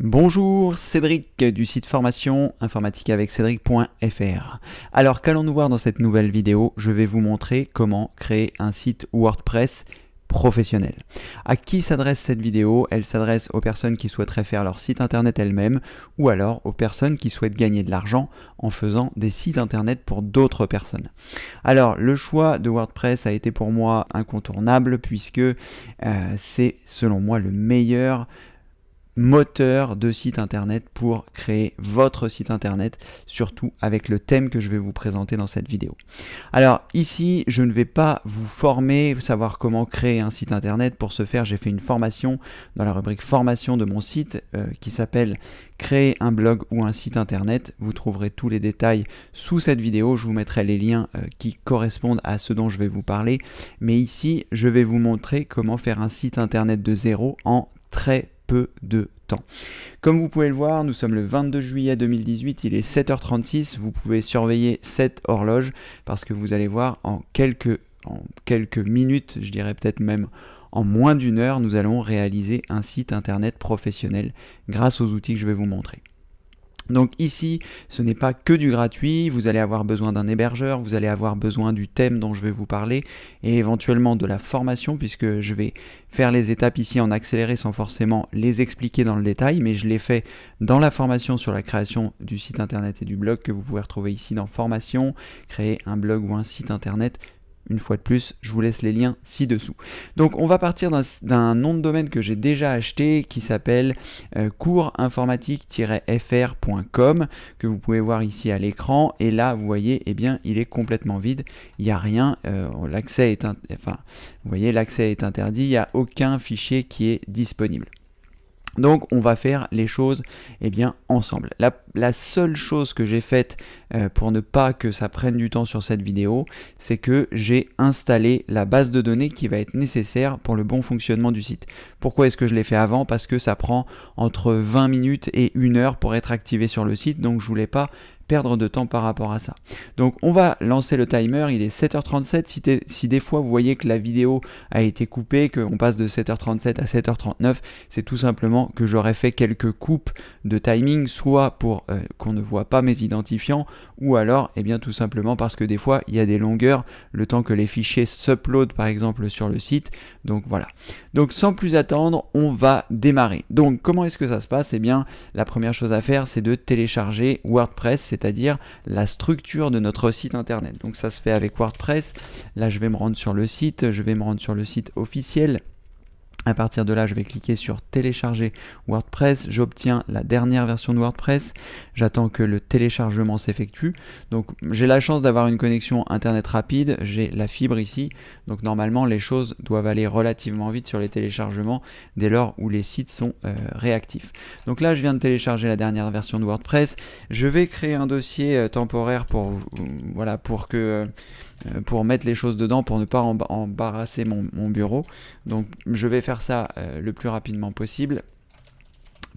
Bonjour, Cédric du site formation informatique avec Cédric.fr. Alors qu'allons-nous voir dans cette nouvelle vidéo? Je vais vous montrer comment créer un site WordPress professionnel. À qui s'adresse cette vidéo? Elle s'adresse aux personnes qui souhaiteraient faire leur site internet elles-mêmes ou alors aux personnes qui souhaitent gagner de l'argent en faisant des sites internet pour d'autres personnes. Alors le choix de WordPress a été pour moi incontournable puisque c'est selon moi le meilleur moteur de site internet pour créer votre site internet, surtout avec le thème que je vais vous présenter dans cette vidéo. Alors ici, je ne vais pas vous former, savoir comment créer un site internet. Pour ce faire, j'ai fait une formation dans la rubrique formation de mon site qui s'appelle créer un blog ou un site internet. Vous trouverez tous les détails sous cette vidéo. Je vous mettrai les liens qui correspondent à ce dont je vais vous parler. Mais ici, je vais vous montrer comment faire un site internet de zéro en très peu de temps. Comme vous pouvez le voir, nous sommes le 22 juillet 2018, il est 7h36, vous pouvez surveiller cette horloge parce que vous allez voir en quelques minutes, je dirais peut-être même en moins d'une heure, nous allons réaliser un site internet professionnel grâce aux outils que je vais vous montrer. Donc ici, ce n'est pas que du gratuit, vous allez avoir besoin d'un hébergeur, vous allez avoir besoin du thème dont je vais vous parler et éventuellement de la formation puisque je vais faire les étapes ici en accéléré sans forcément les expliquer dans le détail, mais je l'ai fait dans la formation sur la création du site internet et du blog que vous pouvez retrouver ici dans formation, créer un blog ou un site internet. Une fois de plus, je vous laisse les liens ci-dessous. Donc on va partir d'un nom de domaine que j'ai déjà acheté qui s'appelle coursinformatique-fr.com que vous pouvez voir ici à l'écran. Et là, vous voyez, eh bien, il est complètement vide. Il n'y a rien. L'accès est interdit. Il n'y a aucun fichier qui est disponible. Donc on va faire les choses ensemble. La seule chose que j'ai faite pour ne pas que ça prenne du temps sur cette vidéo, c'est que j'ai installé la base de données qui va être nécessaire pour le bon fonctionnement du site. Pourquoi est-ce que je l'ai fait avant? Parce que ça prend entre 20 minutes et 1 heure pour être activé sur le site, donc je voulais pas perdre de temps par rapport à ça. Donc on va lancer le timer, il est 7h37, si des fois vous voyez que la vidéo a été coupée, qu'on passe de 7h37 à 7h39, c'est tout simplement que j'aurais fait quelques coupes de timing, soit pour qu'on ne voit pas mes identifiants, ou alors tout simplement parce que des fois il y a des longueurs, le temps que les fichiers s'uploadent par exemple sur le site, donc voilà. Donc sans plus attendre, on va démarrer. Donc comment est-ce que ça se passe? La première chose à faire, c'est de télécharger WordPress, c'est-à-dire la structure de notre site internet. Donc ça se fait avec WordPress. Là, je vais me rendre sur le site, officiel. À partir de là, je vais cliquer sur télécharger WordPress. J'obtiens la dernière version de WordPress. J'attends que le téléchargement s'effectue. Donc, j'ai la chance d'avoir une connexion internet rapide. J'ai la fibre ici. Donc, normalement, les choses doivent aller relativement vite sur les téléchargements dès lors où les sites sont réactifs. Donc là, je viens de télécharger la dernière version de WordPress. Je vais créer un dossier temporaire pour mettre les choses dedans, pour ne pas embarrasser mon bureau. Donc je vais faire ça le plus rapidement possible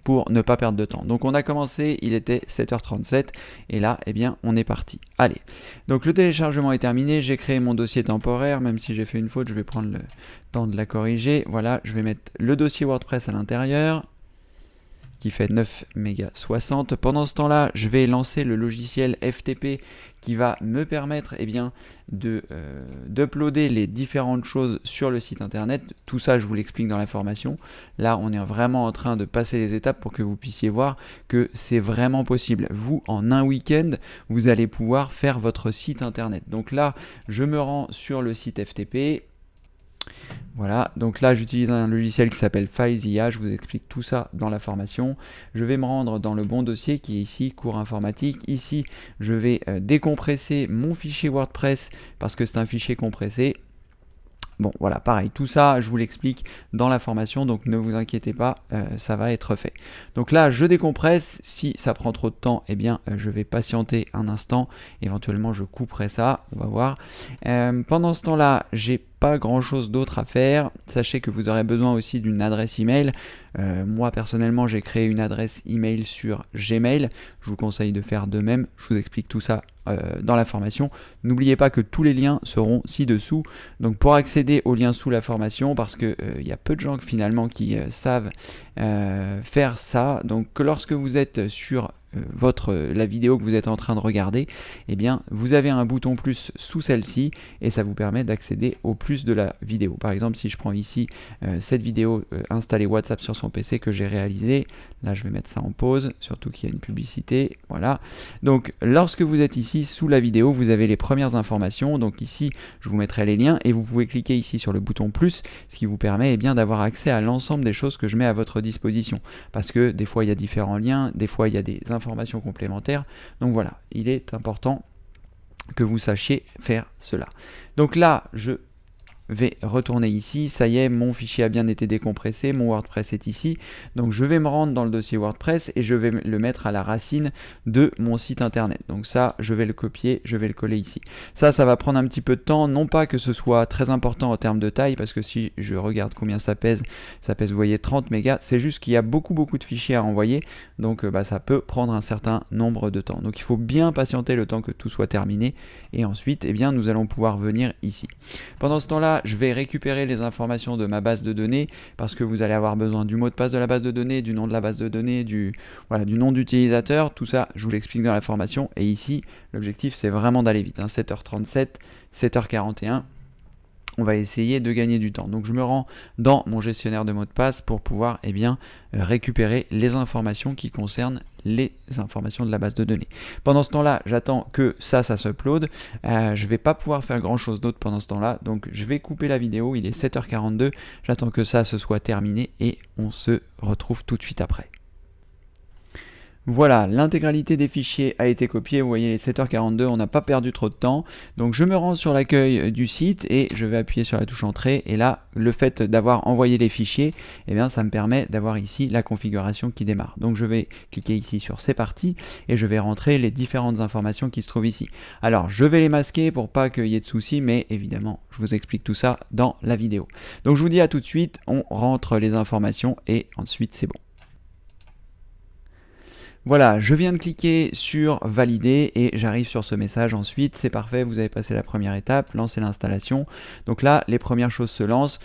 pour ne pas perdre de temps. Donc on a commencé, il était 7h37 et là on est parti. Allez, donc le téléchargement est terminé, j'ai créé mon dossier temporaire, même si j'ai fait une faute, je vais prendre le temps de la corriger. Voilà, je vais mettre le dossier WordPress à l'intérieur qui fait 9 mégas 60. Pendant ce temps-là, je vais lancer le logiciel FTP qui va me permettre d'uploader les différentes choses sur le site internet. Tout ça, je vous l'explique dans la formation. Là, on est vraiment en train de passer les étapes pour que vous puissiez voir que c'est vraiment possible. Vous, en un week-end, vous allez pouvoir faire votre site internet. Donc là, je me rends sur le site FTP. Voilà, donc là j'utilise un logiciel qui s'appelle FileZilla, je vous explique tout ça dans la formation. Je vais me rendre dans le bon dossier qui est ici, cours informatique. Ici, je vais décompresser mon fichier WordPress parce que c'est un fichier compressé. Bon, voilà, pareil, tout ça, je vous l'explique dans la formation, donc ne vous inquiétez pas, ça va être fait. Donc là, je décompresse, si ça prend trop de temps, je vais patienter un instant, éventuellement je couperai ça, on va voir. Pendant ce temps-là, j'ai pas grand chose d'autre à faire. Sachez que vous aurez besoin aussi d'une adresse email. Moi personnellement j'ai créé une adresse email sur Gmail, je vous conseille de faire de même, je vous explique tout ça dans la formation. N'oubliez pas que tous les liens seront ci-dessous, donc pour accéder aux liens sous la formation, parce que il y a peu de gens finalement qui savent faire ça, donc lorsque vous êtes sur la vidéo que vous êtes en train de regarder, eh bien vous avez un bouton plus sous celle-ci et ça vous permet d'accéder au plus de la vidéo. Par exemple, si je prends ici cette vidéo installer WhatsApp sur son PC que j'ai réalisé, là je vais mettre ça en pause, surtout qu'il y a une publicité, voilà. Donc lorsque vous êtes ici sous la vidéo, vous avez les premières informations, donc ici je vous mettrai les liens et vous pouvez cliquer ici sur le bouton plus, ce qui vous permet eh bien d'avoir accès à l'ensemble des choses que je mets à votre disposition, parce que des fois il y a différents liens, des fois il y a des informations complémentaires, donc voilà, il est important que vous sachiez faire cela. Donc là je vais retourner ici, ça y est, mon fichier a bien été décompressé, mon WordPress est ici, donc je vais me rendre dans le dossier WordPress et je vais le mettre à la racine de mon site internet. Donc ça, je vais le copier, je vais le coller ici. Ça va prendre un petit peu de temps, non pas que ce soit très important en termes de taille, parce que si je regarde combien ça pèse, vous voyez 30 mégas, c'est juste qu'il y a beaucoup de fichiers à envoyer, donc ça peut prendre un certain nombre de temps. Donc il faut bien patienter le temps que tout soit terminé, et ensuite, eh bien, nous allons pouvoir venir ici. Pendant ce temps-là, je vais récupérer les informations de ma base de données parce que vous allez avoir besoin du mot de passe de la base de données, du nom de la base de données, du nom d'utilisateur, tout ça je vous l'explique dans la formation. Et ici l'objectif c'est vraiment d'aller vite, 7h37, 7h41, on va essayer de gagner du temps. Donc je me rends dans mon gestionnaire de mots de passe pour pouvoir récupérer les informations qui concernent les informations de la base de données. Pendant ce temps-là, j'attends que ça s'upload. Je vais pas pouvoir faire grand chose d'autre pendant ce temps-là, donc je vais couper la vidéo, il est 7h42, j'attends que ça se soit terminé et on se retrouve tout de suite après. Voilà, l'intégralité des fichiers a été copiée, vous voyez les 7h42, on n'a pas perdu trop de temps. Donc je me rends sur l'accueil du site et je vais appuyer sur la touche entrée et là, le fait d'avoir envoyé les fichiers, eh bien ça me permet d'avoir ici la configuration qui démarre. Donc je vais cliquer ici sur c'est parti et je vais rentrer les différentes informations qui se trouvent ici. Alors je vais les masquer pour pas qu'il y ait de soucis, mais évidemment je vous explique tout ça dans la vidéo. Donc je vous dis à tout de suite, on rentre les informations et ensuite c'est bon. Voilà, je viens de cliquer sur valider et j'arrive sur ce message ensuite, c'est parfait, vous avez passé la première étape, lancer l'installation. Donc là, les premières choses se lancent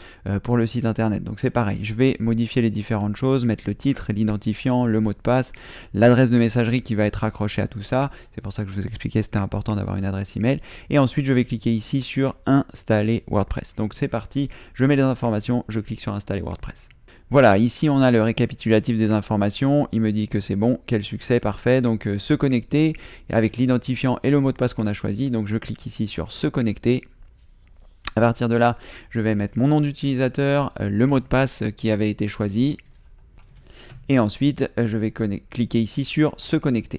pour le site internet. Donc c'est pareil, je vais modifier les différentes choses, mettre le titre, l'identifiant, le mot de passe, l'adresse de messagerie qui va être accrochée à tout ça. C'est pour ça que je vous expliquais, c'était important d'avoir une adresse email. Et ensuite, je vais cliquer ici sur installer WordPress. Donc c'est parti, je mets les informations, je clique sur installer WordPress. Voilà, ici on a le récapitulatif des informations, il me dit que c'est bon, quel succès, parfait, donc se connecter avec l'identifiant et le mot de passe qu'on a choisi, donc je clique ici sur se connecter. À partir de là, je vais mettre mon nom d'utilisateur, le mot de passe qui avait été choisi, et ensuite je vais cliquer ici sur se connecter.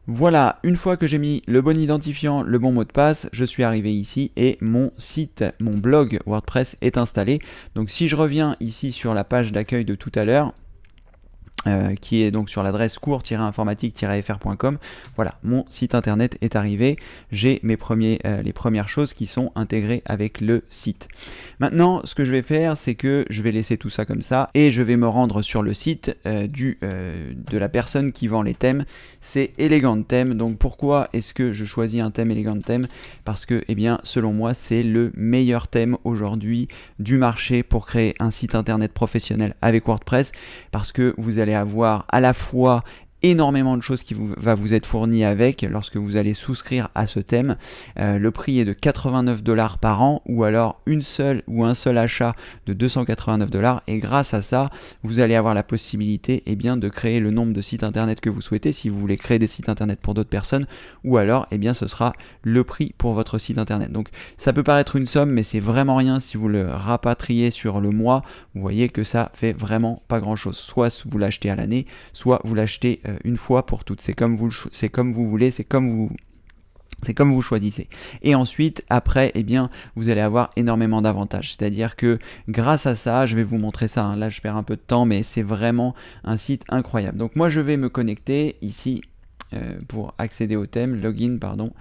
Voilà, une fois que j'ai mis le bon identifiant, le bon mot de passe, je suis arrivé ici et mon site, mon blog WordPress est installé. Donc si je reviens ici sur la page d'accueil de tout à l'heure, qui est donc sur l'adresse cours-informatique-fr.com. Voilà, mon site internet est arrivé. J'ai les premières choses qui sont intégrées avec le site. Maintenant, ce que je vais faire, c'est que je vais laisser tout ça comme ça et je vais me rendre sur le site de la personne qui vend les thèmes. C'est Elegant Theme. Donc pourquoi est-ce que je choisis un thème Elegant Theme? Parce que, eh bien, selon moi, c'est le meilleur thème aujourd'hui du marché pour créer un site internet professionnel avec WordPress, parce que vous allez avoir à la fois énormément de choses qui va vous être fournies avec lorsque vous allez souscrire à ce thème. Le prix est de 89 $ par an, ou alors un seul achat de 289 $ et grâce à ça vous allez avoir la possibilité de créer le nombre de sites internet que vous souhaitez si vous voulez créer des sites internet pour d'autres personnes, ou alors ce sera le prix pour votre site internet. Donc ça peut paraître une somme, mais c'est vraiment rien si vous le rapatriez sur le mois. Vous voyez que ça fait vraiment pas grand chose, soit vous l'achetez à l'année, soit vous l'achetez une fois pour toutes. C'est comme vous voulez, c'est comme vous choisissez. Et ensuite, après, vous allez avoir énormément d'avantages. C'est-à-dire que grâce à ça, je vais vous montrer ça. Là, je perds un peu de temps, mais c'est vraiment un site incroyable. Donc moi, je vais me connecter ici pour accéder au thème, login pardon.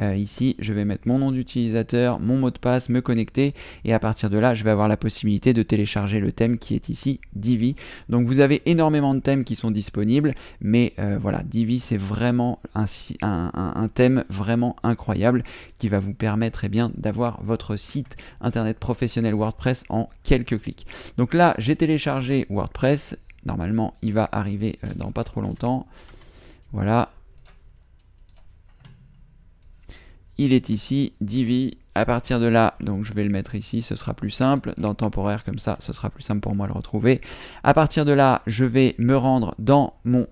Ici je vais mettre mon nom d'utilisateur, mon mot de passe, me connecter et à partir de là je vais avoir la possibilité de télécharger le thème qui est ici, Divi. Donc vous avez énormément de thèmes qui sont disponibles, mais voilà, Divi c'est vraiment un thème vraiment incroyable qui va vous permettre d'avoir votre site internet professionnel WordPress en quelques clics. Donc là j'ai téléchargé WordPress, normalement il va arriver dans pas trop longtemps. Voilà, il est ici, Divi. À partir de là, donc je vais le mettre ici, ce sera plus simple, dans temporaire comme ça, ce sera plus simple pour moi de le retrouver. À partir de là, je vais me rendre dans mon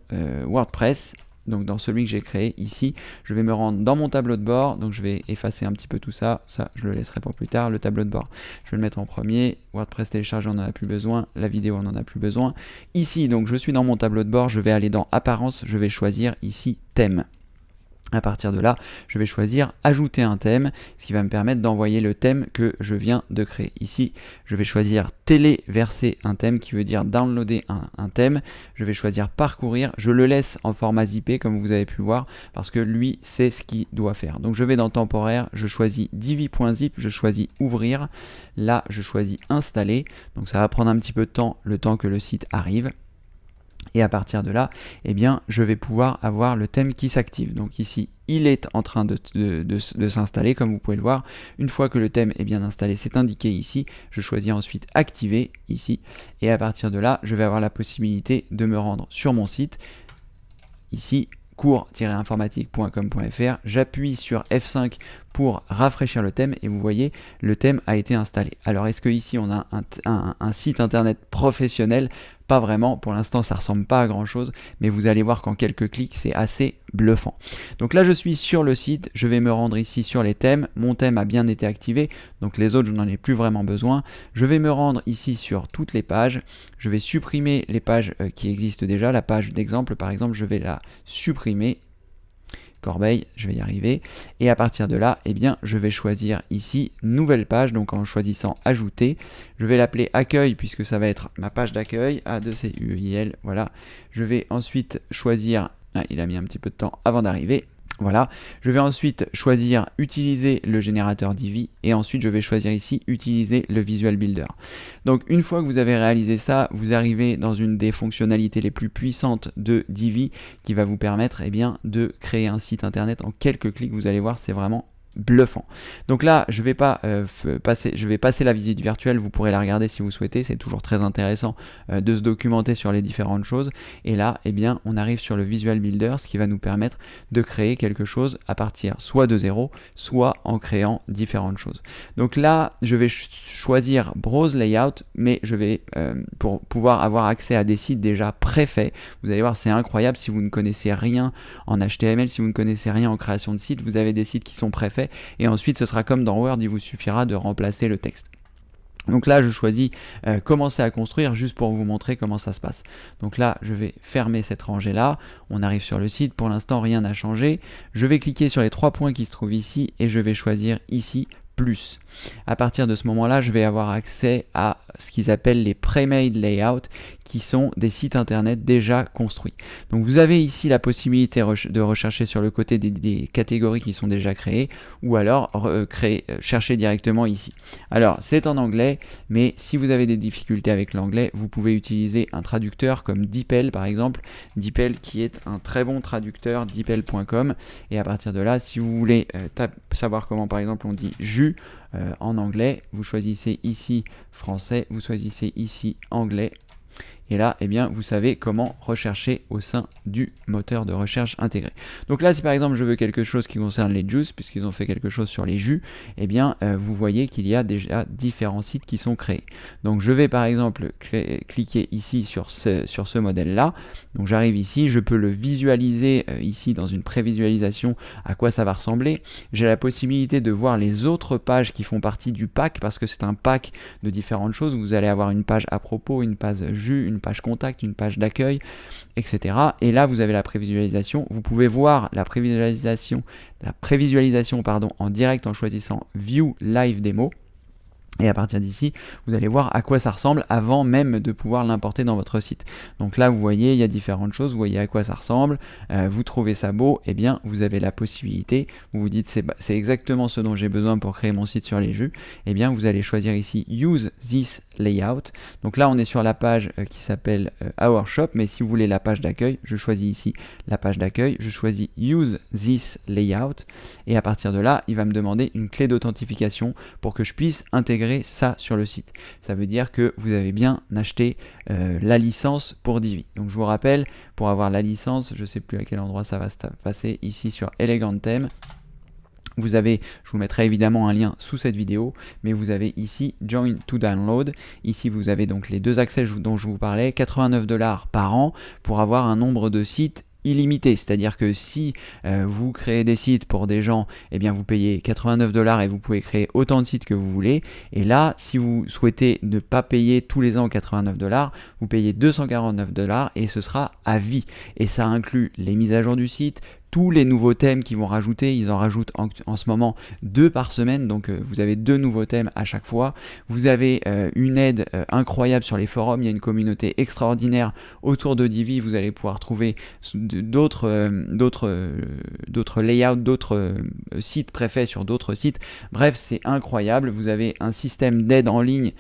WordPress, donc dans celui que j'ai créé ici, je vais me rendre dans mon tableau de bord, donc je vais effacer un petit peu tout ça, je le laisserai pour plus tard, le tableau de bord. Je vais le mettre en premier, WordPress télécharge, on n'en a plus besoin, la vidéo on n'en a plus besoin. Ici, donc je suis dans mon tableau de bord, je vais aller dans Apparence, je vais choisir ici Thème. À partir de là, je vais choisir ajouter un thème, ce qui va me permettre d'envoyer le thème que je viens de créer. Ici, je vais choisir téléverser un thème, qui veut dire downloader un thème. Je vais choisir parcourir. Je le laisse en format zippé, comme vous avez pu voir, parce que lui, c'est ce qu'il doit faire. Donc, je vais dans temporaire, je choisis divi.zip, je choisis ouvrir. Là, je choisis installer. Donc, ça va prendre un petit peu de temps, le temps que le site arrive. Et à partir de là, eh bien, je vais pouvoir avoir le thème qui s'active. Donc ici, il est en train de s'installer, comme vous pouvez le voir. Une fois que le thème est bien installé, c'est indiqué ici. Je choisis ensuite activer ici. Et à partir de là, je vais avoir la possibilité de me rendre sur mon site. Ici, cours-informatique.com.fr. J'appuie sur F5 pour rafraîchir le thème et vous voyez, le thème a été installé. Alors, est-ce que ici on a un site internet professionnel? Pas vraiment, pour l'instant ça ressemble pas à grand chose, mais vous allez voir qu'en quelques clics c'est assez bluffant. Donc là je suis sur le site, je vais me rendre ici sur les thèmes, mon thème a bien été activé, donc les autres je n'en ai plus vraiment besoin. Je vais me rendre ici sur toutes les pages, je vais supprimer les pages qui existent déjà, la page d'exemple par exemple, je vais la supprimer. Corbeille, je vais y arriver, et à partir de là, eh bien, je vais choisir ici nouvelle page, donc en choisissant ajouter, je vais l'appeler accueil puisque ça va être ma page d'accueil, A2CUIL, voilà. Je vais ensuite choisir, il a mis un petit peu de temps avant d'arriver. Voilà, je vais ensuite choisir utiliser le générateur Divi et ensuite je vais choisir ici utiliser le Visual Builder. Donc une fois que vous avez réalisé ça, vous arrivez dans une des fonctionnalités les plus puissantes de Divi qui va vous permettre de créer un site internet en quelques clics. Vous allez voir, c'est vraiment bluffant. Donc là, je vais passer la visite virtuelle, vous pourrez la regarder si vous souhaitez, c'est toujours très intéressant de se documenter sur les différentes choses. Et là, on arrive sur le Visual Builder, ce qui va nous permettre de créer quelque chose à partir soit de zéro, soit en créant différentes choses. Donc là, je vais choisir Browse Layout, mais je vais, pour pouvoir avoir accès à des sites déjà préfaits, vous allez voir, c'est incroyable si vous ne connaissez rien en HTML, si vous ne connaissez rien en création de site, vous avez des sites qui sont préfaits. Et ensuite ce sera comme dans Word, il vous suffira de remplacer le texte. Donc là je choisis commencer à construire juste pour vous montrer comment ça se passe. Donc là je vais fermer cette rangée là, on arrive sur le site, pour l'instant rien n'a changé. Je vais cliquer sur les 3 points qui se trouvent ici et je vais choisir ici plus. À partir de ce moment-là, je vais avoir accès à ce qu'ils appellent les pre-made layouts, qui sont des sites internet déjà construits. Donc vous avez ici la possibilité de rechercher sur le côté des catégories qui sont déjà créées, ou alors chercher directement ici. Alors c'est en anglais, mais si vous avez des difficultés avec l'anglais, vous pouvez utiliser un traducteur comme DeepL par exemple, DeepL qui est un très bon traducteur, deepl.com, et à partir de là, si vous voulez savoir comment par exemple on dit jus en anglais, vous choisissez ici français, vous choisissez ici anglais, et là, vous savez comment rechercher au sein du moteur de recherche intégré. Donc là, si par exemple je veux quelque chose qui concerne les juices, puisqu'ils ont fait quelque chose sur les jus, vous voyez qu'il y a déjà différents sites qui sont créés. Donc je vais par exemple cliquer ici sur ce modèle-là. Donc j'arrive ici, je peux le visualiser ici dans une prévisualisation à quoi ça va ressembler. J'ai la possibilité de voir les autres pages qui font partie du pack, parce que c'est un pack de différentes choses. Vous allez avoir une page à propos, une page jus, une page contact, une page d'accueil, etc. Et là, vous avez la prévisualisation. Vous pouvez voir la prévisualisation en direct en choisissant View Live Demo. Et à partir d'ici, vous allez voir à quoi ça ressemble avant même de pouvoir l'importer dans votre site. Donc là, vous voyez, il y a différentes choses, vous voyez à quoi ça ressemble, vous trouvez ça beau, et bien vous avez la possibilité, vous vous dites c'est exactement ce dont j'ai besoin pour créer mon site sur les jus, et bien vous allez choisir ici Use this layout. Donc là, on est sur la page qui s'appelle Our Shop, mais si vous voulez la page d'accueil, je choisis ici la page d'accueil, je choisis Use this layout, et à partir de là, il va me demander une clé d'authentification pour que je puisse intégrer ça sur le site. Ça veut dire que vous avez bien acheté la licence pour Divi. Donc je vous rappelle, pour avoir la licence, je ne sais plus à quel endroit ça va se passer, ici sur Elegant Theme. Vous avez, je vous mettrai évidemment un lien sous cette vidéo, mais vous avez ici Join to Download. Ici, vous avez donc les deux accès dont je vous parlais, 89 $ par an pour avoir un nombre de sites illimité, c'est-à-dire que si vous créez des sites pour des gens, eh bien vous payez 89 $ et vous pouvez créer autant de sites que vous voulez. Et là, si vous souhaitez ne pas payer tous les ans 89 $, vous payez 249 $ et ce sera à vie. Et ça inclut les mises à jour du site, tous les nouveaux thèmes qu'ils vont rajouter, ils en rajoutent en ce moment 2 par semaine, donc vous avez 2 nouveaux thèmes à chaque fois. Vous avez une aide incroyable sur les forums, il y a une communauté extraordinaire autour de Divi, vous allez pouvoir trouver d'autres layouts, d'autres sites préfaits sur d'autres sites. Bref, c'est incroyable, vous avez un système d'aide en ligne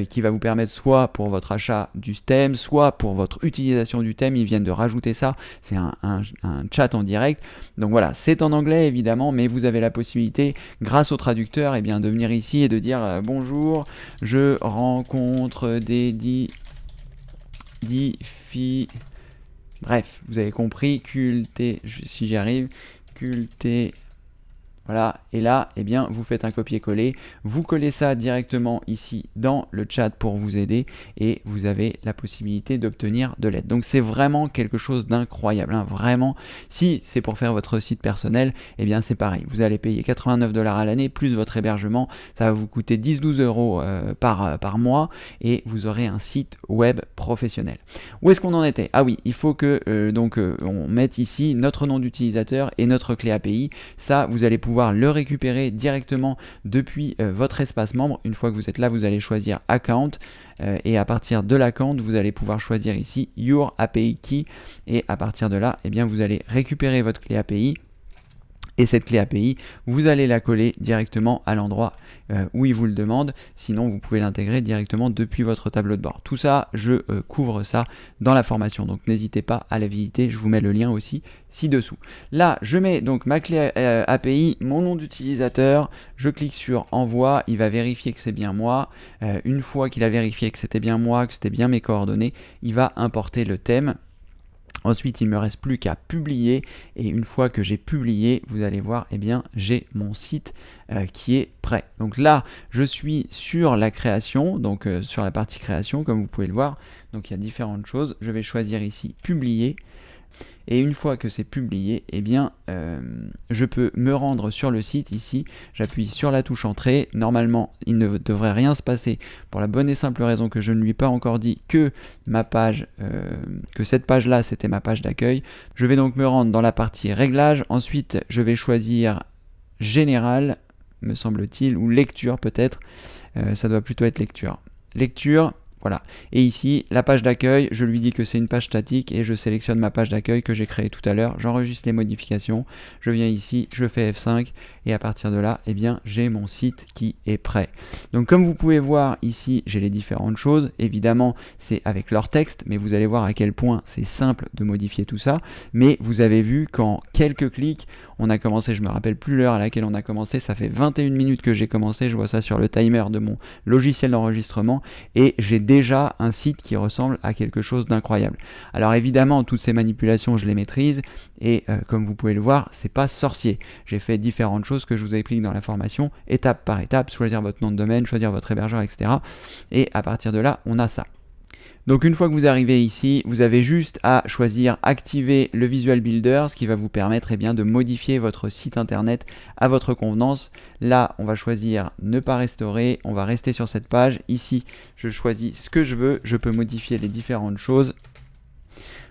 qui va vous permettre soit pour votre achat du thème, soit pour votre utilisation du thème, ils viennent de rajouter ça, c'est un chat en direct. Donc voilà, c'est en anglais évidemment, mais vous avez la possibilité, grâce au traducteur, eh bien, de venir ici et de dire bonjour, je rencontre des bref, vous avez compris, si j'y arrive, voilà, et là, eh bien, vous faites un copier-coller, vous collez ça directement ici dans le chat pour vous aider et vous avez la possibilité d'obtenir de l'aide. Donc c'est vraiment quelque chose d'incroyable, hein, vraiment. Si c'est pour faire votre site personnel, eh bien c'est pareil. Vous allez payer 89 $ à l'année plus votre hébergement, ça va vous coûter 10-12 € par mois et vous aurez un site web professionnel. Où est-ce qu'on en était? Ah oui, il faut que on mette ici notre nom d'utilisateur et notre clé API. Ça, vous allez pouvoir le récupérer directement depuis votre espace membre. Une fois que vous êtes là, vous allez choisir Account et à partir de l'account, vous allez pouvoir choisir ici Your API Key et à partir de là, eh bien, vous allez récupérer votre clé API. Et cette clé API, vous allez la coller directement à l'endroit où il vous le demande. Sinon, vous pouvez l'intégrer directement depuis votre tableau de bord. Tout ça, je couvre ça dans la formation. Donc, n'hésitez pas à la visiter. Je vous mets le lien aussi ci-dessous. Là, je mets donc ma clé API, mon nom d'utilisateur. Je clique sur Envoi. Il va vérifier que c'est bien moi. Une fois qu'il a vérifié que c'était bien moi, que c'était bien mes coordonnées, il va importer le thème. Ensuite, il ne me reste plus qu'à publier et une fois que j'ai publié, vous allez voir, eh bien, j'ai mon site qui est prêt. Donc là, je suis sur la création, donc sur la partie création, comme vous pouvez le voir. Donc il y a différentes choses. Je vais choisir ici publier. Et une fois que c'est publié, eh bien, je peux me rendre sur le site ici. J'appuie sur la touche entrée. Normalement, il ne devrait rien se passer pour la bonne et simple raison que je ne lui ai pas encore dit que ma page, que cette page-là, c'était ma page d'accueil. Je vais donc me rendre dans la partie réglages. Ensuite, je vais choisir général, me semble-t-il, ou lecture peut-être. Ça doit plutôt être lecture. Lecture. Voilà, et ici, la page d'accueil, je lui dis que c'est une page statique et je sélectionne ma page d'accueil que j'ai créée tout à l'heure, j'enregistre les modifications, je viens ici, je fais F5 et à partir de là, eh bien, j'ai mon site qui est prêt. Donc comme vous pouvez voir ici, j'ai les différentes choses, évidemment, c'est avec leur texte, mais vous allez voir à quel point c'est simple de modifier tout ça, mais vous avez vu qu'en quelques clics, on a commencé, je me rappelle plus l'heure à laquelle on a commencé, ça fait 21 minutes que j'ai commencé, je vois ça sur le timer de mon logiciel d'enregistrement et j'ai déjà un site qui ressemble à quelque chose d'incroyable. Alors évidemment, toutes ces manipulations, je les maîtrise et comme vous pouvez le voir, c'est pas sorcier. J'ai fait différentes choses que je vous explique dans la formation, étape par étape, choisir votre nom de domaine, choisir votre hébergeur, etc. Et à partir de là, on a ça. Donc une fois que vous arrivez ici, vous avez juste à choisir activer le Visual Builder, ce qui va vous permettre de modifier votre site internet à votre convenance. Là, on va choisir ne pas restaurer, on va rester sur cette page. Ici, je choisis ce que je veux, je peux modifier les différentes choses.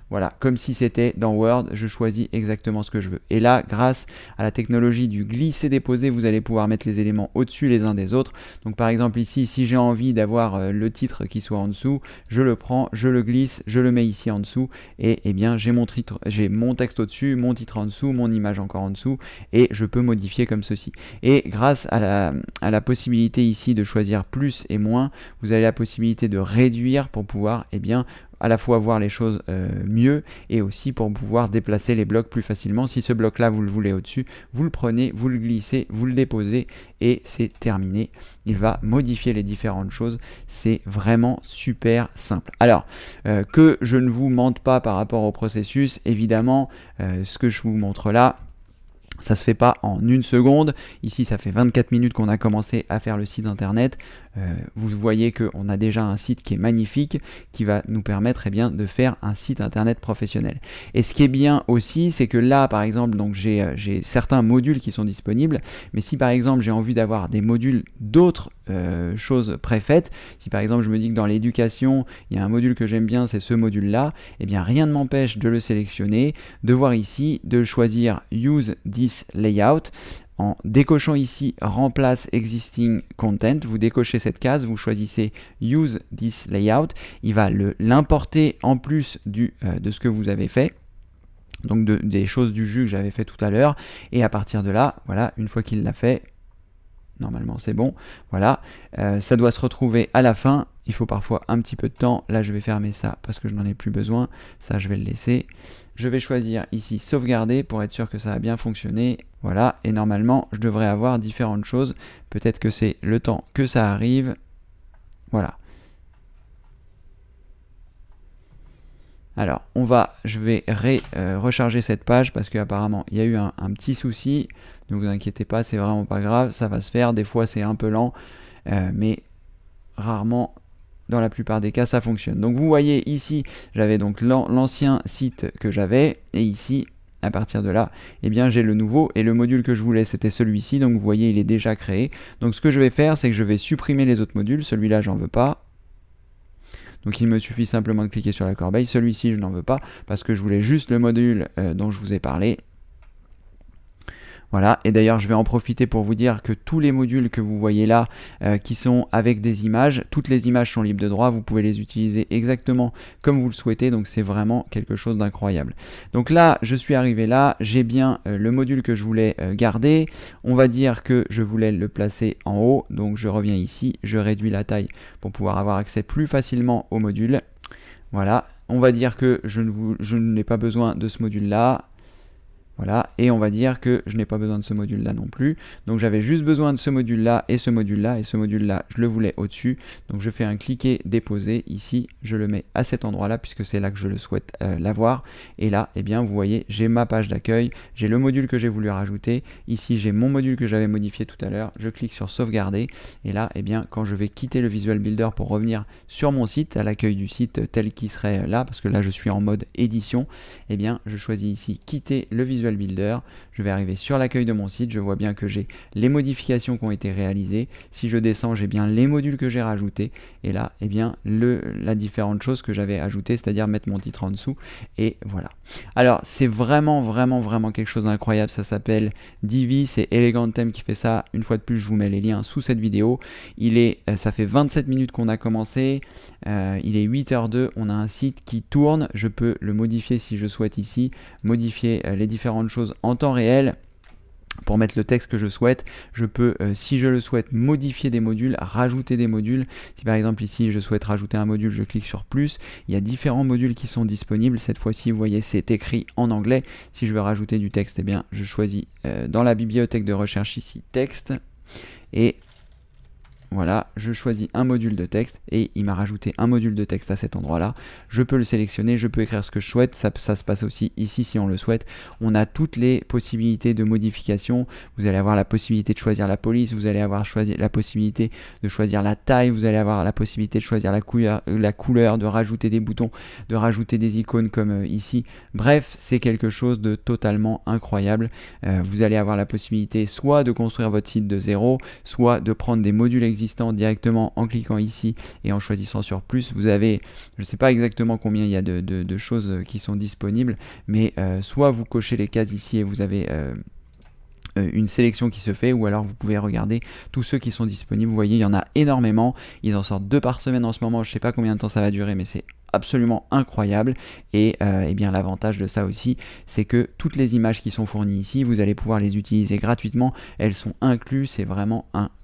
Voilà, comme si c'était dans Word, je choisis exactement ce que je veux. Et là, grâce à la technologie du glisser-déposer, vous allez pouvoir mettre les éléments au-dessus les uns des autres. Donc par exemple ici, si j'ai envie d'avoir le titre qui soit en dessous, je le prends, je le glisse, je le mets ici en dessous, et eh bien j'ai mon texte au-dessus, mon titre en dessous, mon image encore en dessous, et je peux modifier comme ceci. Et grâce à la possibilité ici de choisir plus et moins, vous avez la possibilité de réduire pour pouvoir eh bien à la fois voir les choses mieux et aussi pour pouvoir déplacer les blocs plus facilement. Si ce bloc là vous le voulez au-dessus, vous le prenez, vous le glissez, vous le déposez et c'est terminé. Il va modifier les différentes choses. C'est vraiment super simple. Alors que je ne vous mente pas par rapport au processus, évidemment ce que je vous montre là, ça se fait pas en une seconde. Ici, ça fait 24 minutes qu'on a commencé à faire le site internet. Vous voyez qu'on a déjà un site qui est magnifique, qui va nous permettre eh bien, de faire un site internet professionnel. Et ce qui est bien aussi, c'est que là, par exemple, donc j'ai certains modules qui sont disponibles, mais si par exemple j'ai envie d'avoir des modules d'autres choses préfaites, si par exemple je me dis que dans l'éducation, il y a un module que j'aime bien, c'est ce module-là, eh bien rien ne m'empêche de le sélectionner, de voir ici, de choisir Use this layout. En décochant ici remplace existing content, vous décochez cette case, vous choisissez use this layout, il va l'importer en plus de ce que vous avez fait, donc des choses du jus que j'avais fait tout à l'heure, et à partir de là, voilà, une fois qu'il l'a fait, normalement c'est bon, voilà, ça doit se retrouver à la fin. Il faut parfois un petit peu de temps. Là, je vais fermer ça parce que je n'en ai plus besoin. Ça, je vais le laisser. Je vais choisir ici sauvegarder pour être sûr que ça a bien fonctionné. Voilà. Et normalement, je devrais avoir différentes choses. Peut-être que c'est le temps que ça arrive. Voilà. Alors, je vais recharger cette page parce qu'apparemment, il y a eu un petit souci. Ne vous inquiétez pas, c'est vraiment pas grave. Ça va se faire. Des fois, c'est un peu lent. Mais rarement... Dans la plupart des cas, ça fonctionne. Donc vous voyez ici, j'avais donc l'ancien site que j'avais, et ici, à partir de là, eh bien j'ai le nouveau, et le module que je voulais, c'était celui-ci, donc vous voyez, il est déjà créé. Donc ce que je vais faire, c'est que je vais supprimer les autres modules. Celui-là, j'en veux pas. Donc il me suffit simplement de cliquer sur la corbeille. Celui-ci, je n'en veux pas, parce que je voulais juste le module dont je vous ai parlé. Voilà, et d'ailleurs je vais en profiter pour vous dire que tous les modules que vous voyez là qui sont avec des images, toutes les images sont libres de droit, vous pouvez les utiliser exactement comme vous le souhaitez, donc c'est vraiment quelque chose d'incroyable. Donc là, je suis arrivé là, j'ai bien le module que je voulais garder, on va dire que je voulais le placer en haut, donc je reviens ici, je réduis la taille pour pouvoir avoir accès plus facilement au module. Voilà, on va dire que je n'ai pas besoin de ce module là. Voilà, et on va dire que je n'ai pas besoin de ce module-là non plus. Donc j'avais juste besoin de ce module-là, et ce module-là, je le voulais au-dessus. Donc je fais un cliquer déposer ici, je le mets à cet endroit-là, puisque c'est là que je le souhaite l'avoir. Et là, eh bien, vous voyez, j'ai ma page d'accueil, j'ai le module que j'ai voulu rajouter. Ici, j'ai mon module que j'avais modifié tout à l'heure. Je clique sur sauvegarder. Et là, eh bien, quand je vais quitter le Visual Builder pour revenir sur mon site, à l'accueil du site tel qu'il serait là, parce que là, je suis en mode édition, eh bien, je choisis ici quitter le Visual Builder, je vais arriver sur l'accueil de mon site, je vois bien que j'ai les modifications qui ont été réalisées. Si je descends, j'ai bien les modules que j'ai rajoutés, et là, eh bien, la différente chose que j'avais ajoutée, c'est-à-dire mettre mon titre en dessous, et voilà. Alors, c'est vraiment quelque chose d'incroyable, ça s'appelle Divi, c'est Elegantem qui fait ça. Une fois de plus, je vous mets les liens sous cette vidéo. Ça fait 27 minutes qu'on a commencé, il est 8h02, on a un site qui tourne, je peux le modifier si je souhaite ici, modifier les différentes choses en temps réel. Pour mettre le texte que je souhaite, je peux, si je le souhaite, modifier des modules, rajouter des modules. Si par exemple ici je souhaite rajouter un module, je clique sur plus. Il y a différents modules qui sont disponibles. Cette fois-ci, vous voyez, c'est écrit en anglais. Si je veux rajouter du texte, eh bien, je choisis dans la bibliothèque de recherche ici texte, et voilà, je choisis un module de texte et il m'a rajouté un module de texte à cet endroit-là. Je peux le sélectionner, je peux écrire ce que je souhaite. Ça se passe aussi ici si on le souhaite. On a toutes les possibilités de modification. Vous allez avoir la possibilité de choisir la police, vous allez avoir la possibilité de choisir la taille, vous allez avoir la possibilité de choisir la couleur, de rajouter des boutons, de rajouter des icônes comme ici. Bref, c'est quelque chose de totalement incroyable. Vous allez avoir la possibilité soit de construire votre site de zéro, soit de prendre des modules existants existant directement en cliquant ici et en choisissant sur plus. Vous avez, je ne sais pas exactement combien il y a de choses qui sont disponibles, mais soit vous cochez les cases ici et vous avez une sélection qui se fait, ou alors vous pouvez regarder tous ceux qui sont disponibles. Vous voyez, il y en a énormément, ils en sortent 2 par semaine en ce moment, je sais pas combien de temps ça va durer, mais c'est absolument incroyable. Et bien l'avantage de ça aussi, c'est que toutes les images qui sont fournies ici, vous allez pouvoir les utiliser gratuitement, elles sont incluses, c'est vraiment incroyable.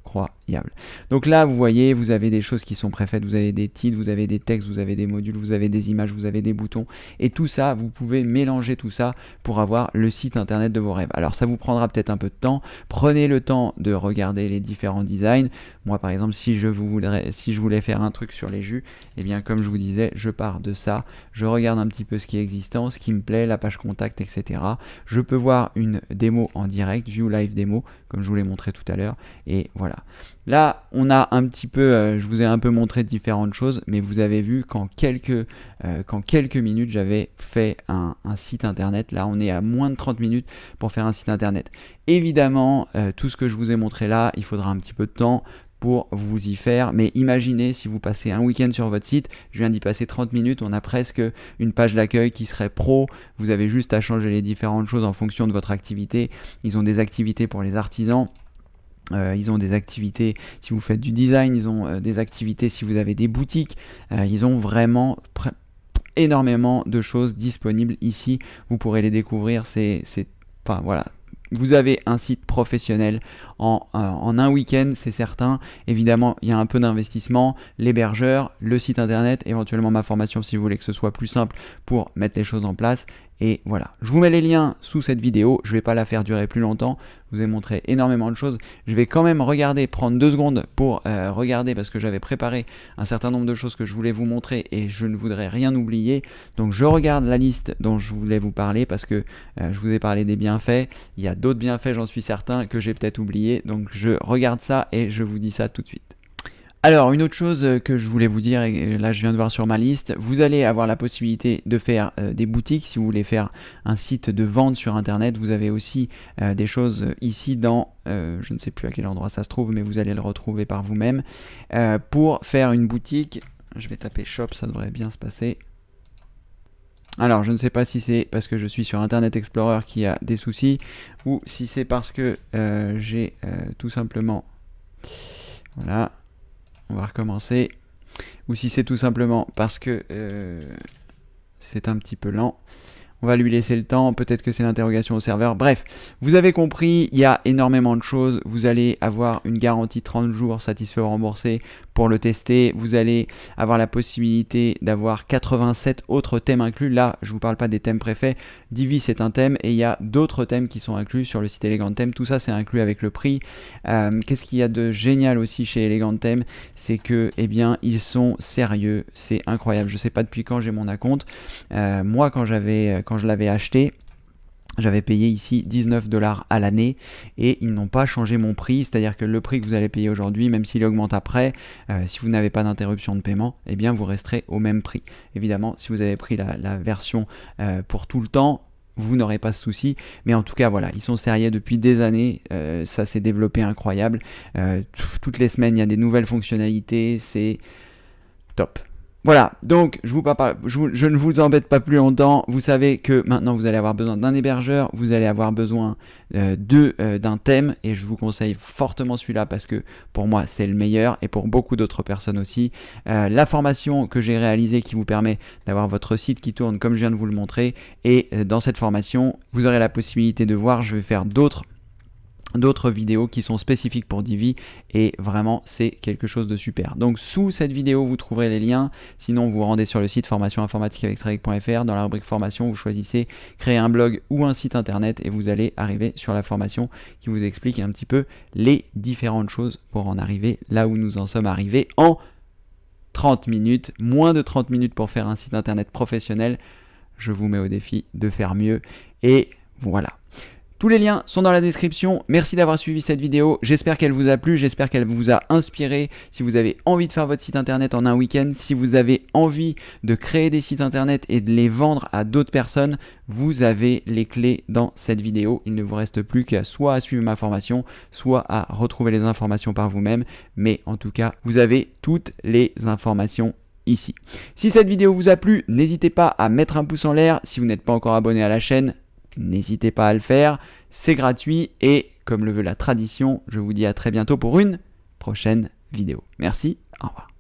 Donc là vous voyez, vous avez des choses qui sont préfaites, vous avez des titres, vous avez des textes, vous avez des modules, vous avez des images, vous avez des boutons, et tout ça, vous pouvez mélanger tout ça pour avoir le site internet de vos rêves. Alors ça vous prendra peut-être un peu de temps, prenez le temps de regarder les différents designs. Moi par exemple, si je voulais faire un truc sur les jus, et bien comme je vous disais, je pars de ça, je regarde un petit peu ce qui est existant, ce qui me plaît, la page contact, etc. Je peux voir une démo en direct, view live démo, comme je vous l'ai montré tout à l'heure, et voilà. Là, on a un petit peu, je vous ai un peu montré différentes choses, mais vous avez vu qu'en quelques minutes, j'avais fait un site internet. Là, on est à moins de 30 minutes pour faire un site internet. Évidemment, tout ce que je vous ai montré là, il faudra un petit peu de temps pour vous y faire, mais imaginez si vous passez un week-end sur votre site, je viens d'y passer 30 minutes, on a presque une page d'accueil qui serait pro, vous avez juste à changer les différentes choses en fonction de votre activité. Ils ont des activités pour les artisans, ils ont des activités si vous faites du design, ils ont des activités si vous avez des boutiques, ils ont vraiment énormément de choses disponibles ici, vous pourrez les découvrir, enfin voilà. Vous avez un site professionnel en un week-end, c'est certain. Évidemment, il y a un peu d'investissement, l'hébergeur, le site internet, éventuellement ma formation si vous voulez que ce soit plus simple pour mettre les choses en place. Et voilà, je vous mets les liens sous cette vidéo, je ne vais pas la faire durer plus longtemps, je vous ai montré énormément de choses. Je vais quand même prendre 2 secondes pour regarder parce que j'avais préparé un certain nombre de choses que je voulais vous montrer et je ne voudrais rien oublier. Donc je regarde la liste dont je voulais vous parler parce que je vous ai parlé des bienfaits. Il y a d'autres bienfaits, j'en suis certain, que j'ai peut-être oublié. Donc je regarde ça et je vous dis ça tout de suite. Alors, une autre chose que je voulais vous dire, et là je viens de voir sur ma liste, vous allez avoir la possibilité de faire des boutiques si vous voulez faire un site de vente sur internet. Vous avez aussi des choses ici dans, je ne sais plus à quel endroit ça se trouve, mais vous allez le retrouver par vous-même. Pour faire une boutique, je vais taper shop, ça devrait bien se passer. Alors, je ne sais pas si c'est parce que je suis sur Internet Explorer qui a des soucis, ou si c'est parce que j'ai tout simplement... Voilà. On va recommencer, ou si c'est tout simplement parce que c'est un petit peu lent. On va lui laisser le temps, peut-être que c'est l'interrogation au serveur. Bref, vous avez compris, il y a énormément de choses. Vous allez avoir une garantie 30 jours satisfait ou remboursé pour le tester. Vous allez avoir la possibilité d'avoir 87 autres thèmes inclus. Là, je ne vous parle pas des thèmes préfets. Divi, c'est un thème et il y a d'autres thèmes qui sont inclus sur le site Elegant Theme. Tout ça, c'est inclus avec le prix. Qu'est-ce qu'il y a de génial aussi chez Elegant Theme? C'est que, eh bien, ils sont sérieux. C'est incroyable. Je ne sais pas depuis quand j'ai mon acompte. Moi, quand je l'avais acheté, j'avais payé ici 19 $ à l'année et ils n'ont pas changé mon prix, c'est-à-dire que le prix que vous allez payer aujourd'hui, même s'il augmente après, si vous n'avez pas d'interruption de paiement, eh bien vous resterez au même prix. Évidemment, si vous avez pris la version pour tout le temps, vous n'aurez pas ce souci, mais en tout cas voilà, ils sont sérieux depuis des années, ça s'est développé incroyable, toutes les semaines il y a des nouvelles fonctionnalités, c'est top. Voilà, donc je ne vous embête pas plus longtemps, vous savez que maintenant vous allez avoir besoin d'un hébergeur, vous allez avoir besoin d'un thème, et je vous conseille fortement celui-là parce que pour moi c'est le meilleur, et pour beaucoup d'autres personnes aussi. La formation que j'ai réalisée qui vous permet d'avoir votre site qui tourne comme je viens de vous le montrer, et dans cette formation vous aurez la possibilité de voir, je vais faire d'autres vidéos qui sont spécifiques pour Divi, et vraiment c'est quelque chose de super. Donc sous cette vidéo vous trouverez les liens, sinon vous vous rendez sur le site formationinformatique.fr, dans la rubrique formation vous choisissez créer un blog ou un site internet et vous allez arriver sur la formation qui vous explique un petit peu les différentes choses pour en arriver là où nous en sommes arrivés en 30 minutes, moins de 30 minutes pour faire un site internet professionnel. Je vous mets au défi de faire mieux, et voilà. Tous les liens sont dans la description. Merci d'avoir suivi cette vidéo. J'espère qu'elle vous a plu, j'espère qu'elle vous a inspiré. Si vous avez envie de faire votre site internet en un week-end, si vous avez envie de créer des sites internet et de les vendre à d'autres personnes, vous avez les clés dans cette vidéo. Il ne vous reste plus qu'à soit à suivre ma formation, soit à retrouver les informations par vous-même. Mais en tout cas, vous avez toutes les informations ici. Si cette vidéo vous a plu, n'hésitez pas à mettre un pouce en l'air. Si vous n'êtes pas encore abonné à la chaîne, n'hésitez pas à le faire. C'est gratuit et comme le veut la tradition, je vous dis à très bientôt pour une prochaine vidéo. Merci, au revoir.